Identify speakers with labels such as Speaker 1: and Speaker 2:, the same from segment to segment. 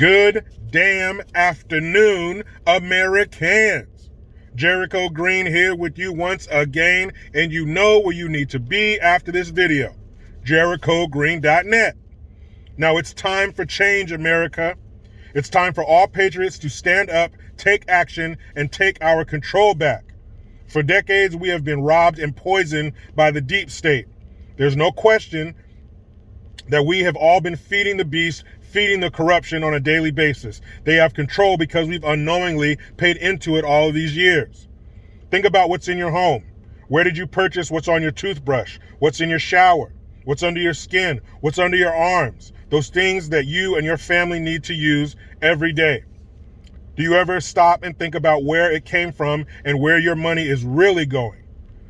Speaker 1: Good damn afternoon, Americans. Jericho Green here with you once again, and you know where you need to be after this video. JerichoGreen.net. Now it's time for change, America. It's time for all patriots to stand up, take action, and take our control back. For decades, we have been robbed and poisoned by the deep state. There's no question that we have all been feeding the beast, feeding the corruption on a daily basis. They have control because we've unknowingly paid into it all of these years. Think about what's in your home. Where did you purchase what's on your toothbrush? What's in your shower? What's under your skin? What's under your arms? Those things that you and your family need to use every day. Do you ever stop and think about where it came from and where your money is really going?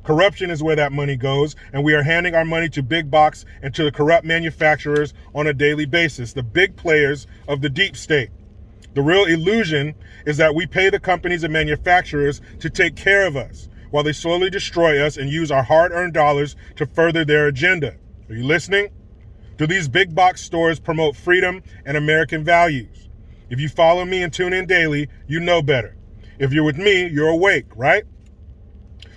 Speaker 1: Corruption is where that money goes, and we are handing our money to big box and to the corrupt manufacturers on a daily basis, the big players of the deep state. The real illusion is that we pay the companies and manufacturers to take care of us, while they slowly destroy us and use our hard-earned dollars to further their agenda. Are you listening? Do these big box stores promote freedom and American values? If you follow me and tune in daily, you know better. If you're with me, you're awake, right?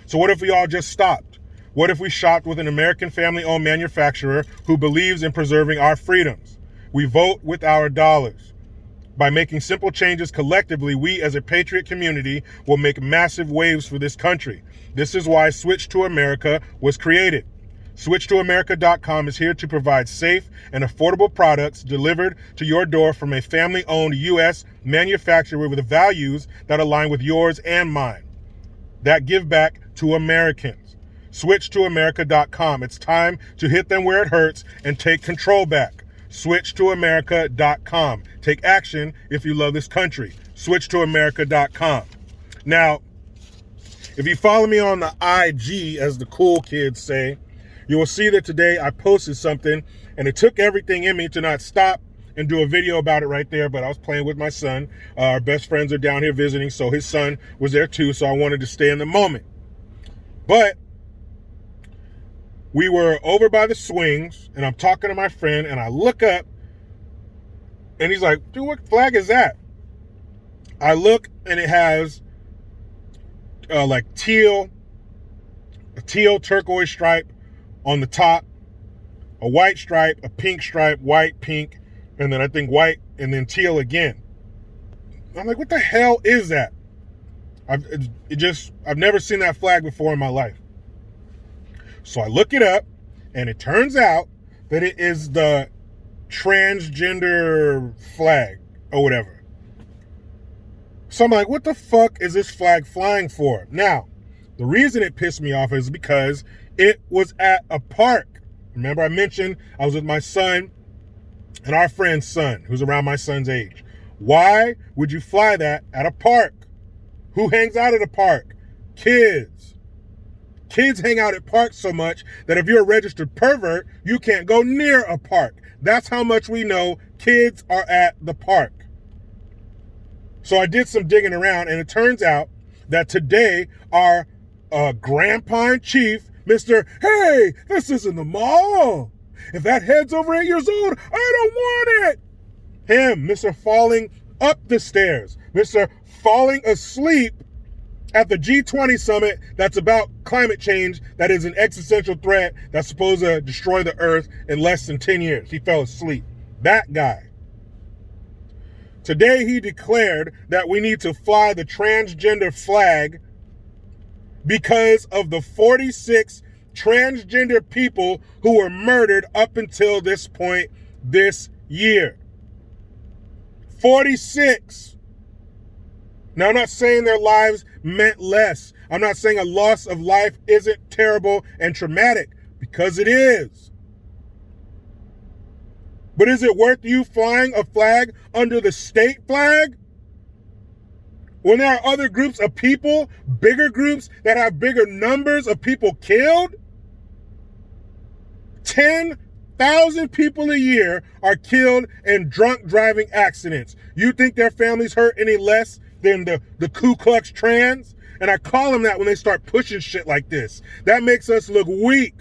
Speaker 1: So what if we all just stopped? What if we shopped with an American family-owned manufacturer who believes in preserving our freedoms? We vote with our dollars. By making simple changes collectively, we as a patriot community will make massive waves for this country. This is why Switch to America was created. SwitchToAmerica.com is here to provide safe and affordable products delivered to your door from a family-owned U.S. manufacturer with values that align with yours and mine, that give back to Americans. SwitchToAmerica.com. It's time to hit them where it hurts and take control back. SwitchToAmerica.com. Take action if you love this country. SwitchToAmerica.com. Now, if you follow me on the IG, as the cool kids say, you will see that today I posted something, and it took everything in me to not stop and do a video about it right there, but I was playing with my son. Our best friends are down here visiting, so his son was there too, so I wanted to stay in the moment. But we were over by the swings, and I'm talking to my friend, and I look up, and he's like, dude, what flag is that? I look, and it has like a teal turquoise stripe on the top, a white stripe, a pink stripe, white, pink, and then I think white, and then teal again. I'm like, what the hell is that? I've never seen that flag before in my life. So I look it up, and it turns out that it is the transgender flag or whatever. So I'm like, what the fuck is this flag flying for? Now, the reason it pissed me off is because it was at a park. Remember I mentioned I was with my son and our friend's son, who's around my son's age. Why would you fly that at a park? Who hangs out at a park? Kids. Kids hang out at parks so much that if you're a registered pervert, you can't go near a park. That's how much we know kids are at the park. So I did some digging around, and it turns out that today our grandpa in chief, Mr. Hey, this isn't the mall. If that head's over 8 years old, I don't want it. Him, Mr. Falling up the stairs, Mr. Falling asleep at the G20 summit that's about climate change, that is an existential threat that's supposed to destroy the earth in less than 10 years. He fell asleep. That guy. Today he declared that we need to fly the transgender flag because of the 46 transgender people who were murdered up until this point this year. 46. Now, I'm not saying their lives meant less. I'm not saying a loss of life isn't terrible and traumatic, because it is. But is it worth you flying a flag under the state flag when there are other groups of people, bigger groups that have bigger numbers of people killed? 10,000 people a year are killed in drunk driving accidents. You think their families hurt any less than the Ku Klux Trans? And I call them that when they start pushing shit like this. That makes us look weak.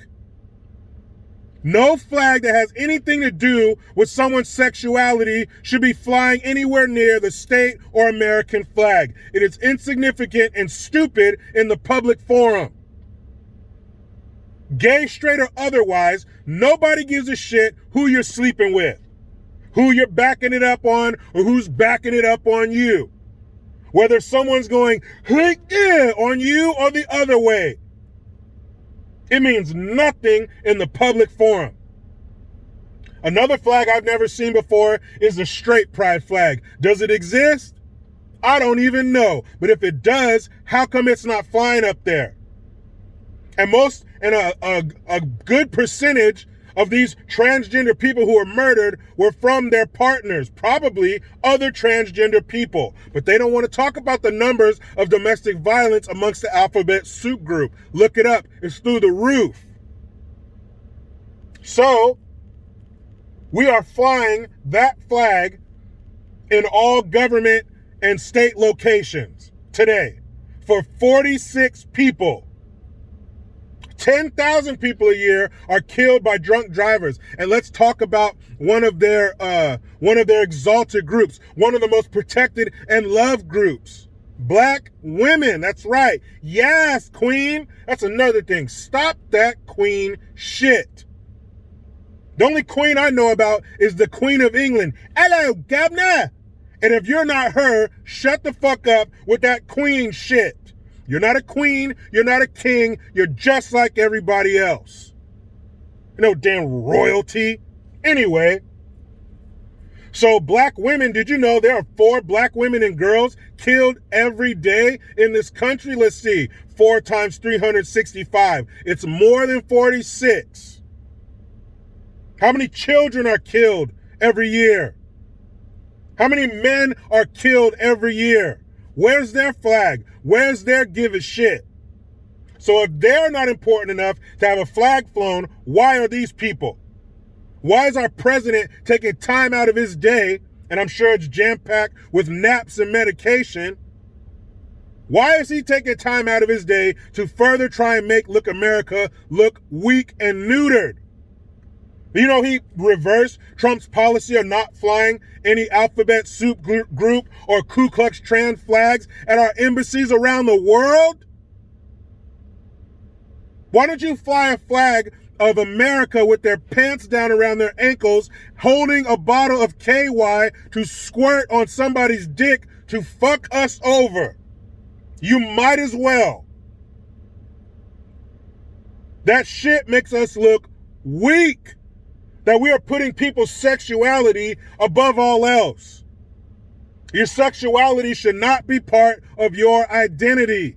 Speaker 1: No flag that has anything to do with someone's sexuality should be flying anywhere near the state or American flag. It is insignificant and stupid in the public forum. Gay, straight, or otherwise, nobody gives a shit who you're sleeping with, who you're backing it up on, or who's backing it up on you. Whether someone's going, hey, yeah, on you or the other way. It means nothing in the public forum. Another flag I've never seen before is the straight pride flag. Does it exist? I don't even know. But if it does, how come it's not flying up there? And a good percentage of these transgender people who were murdered were from their partners, probably other transgender people. But they don't want to talk about the numbers of domestic violence amongst the alphabet soup group. Look it up. It's through the roof. So, we are flying that flag in all government and state locations today for 46 people. 10,000 people a year are killed by drunk drivers. And let's talk about one of their exalted groups, one of the most protected and loved groups. Black women. That's right. Yes, queen. That's another thing. Stop that queen shit. The only queen I know about is the Queen of England. Hello, governor. And if you're not her, shut the fuck up with that queen shit. You're not a queen, you're not a king, you're just like everybody else. No damn royalty. Anyway, so black women, did you know there are 4 black women and girls killed every day in this country? Let's see, 4 times 365. It's more than 46. How many children are killed every year? How many men are killed every year? Where's their flag? Where's their give a shit? So if they're not important enough to have a flag flown, why are these people? Why is our president taking time out of his day, and I'm sure it's jam-packed with naps and medication? Why is he taking time out of his day to further try and make America look weak and neutered? You know, he reversed Trump's policy of not flying any alphabet soup group or Ku Klux Trans flags at our embassies around the world. Why don't you fly a flag of America with their pants down around their ankles, holding a bottle of KY to squirt on somebody's dick to fuck us over? You might as well. That shit makes us look weak. That we are putting people's sexuality above all else. Your sexuality should not be part of your identity.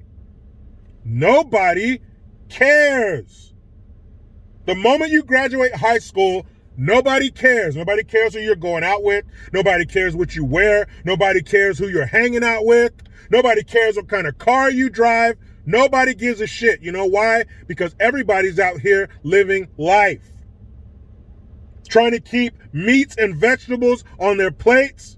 Speaker 1: Nobody cares. The moment you graduate high school, nobody cares. Nobody cares who you're going out with. Nobody cares what you wear. Nobody cares who you're hanging out with. Nobody cares what kind of car you drive. Nobody gives a shit. You know why? Because everybody's out here living life. Trying to keep meats and vegetables on their plates,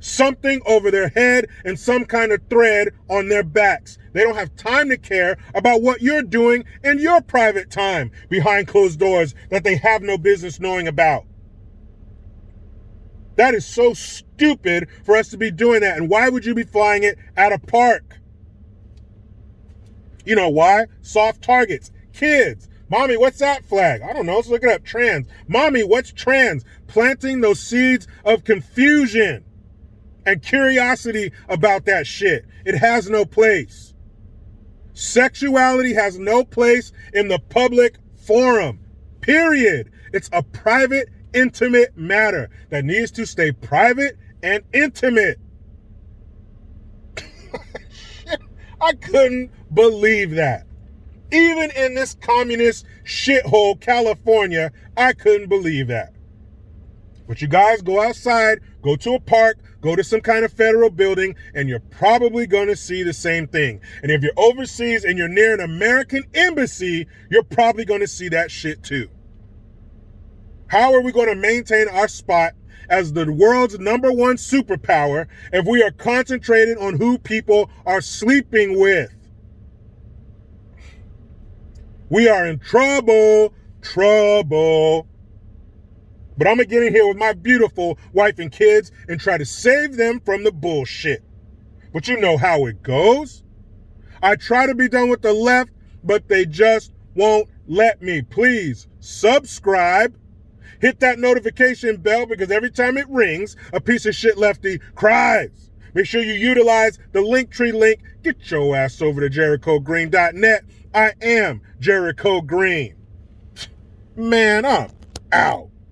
Speaker 1: something over their head, and some kind of thread on their backs. They don't have time to care about what you're doing in your private time behind closed doors that they have no business knowing about. That is so stupid for us to be doing that. And why would you be flying it at a park? You know why? Soft targets. Kids. Mommy, what's that flag? I don't know. Let's look it up. Trans. Mommy, what's trans? Planting those seeds of confusion and curiosity about that shit. It has no place. Sexuality has no place in the public forum. Period. It's a private, intimate matter that needs to stay private and intimate. I couldn't believe that. Even in this communist shithole, California, I couldn't believe that. But you guys go outside, go to a park, go to some kind of federal building, and you're probably going to see the same thing. And if you're overseas and you're near an American embassy, you're probably going to see that shit too. How are we going to maintain our spot as the world's #1 superpower if we are concentrated on who people are sleeping with? We are in trouble. trouble. But I'm going to get in here with my beautiful wife and kids and try to save them from the bullshit. But you know how it goes. I try to be done with the left, but they just won't let me. Please subscribe. Hit that notification bell because every time it rings, a piece of shit lefty cries. Make sure you utilize the Linktree link. Get your ass over to JerichoGreen.net. I am Jericho Green. Man, I'm out.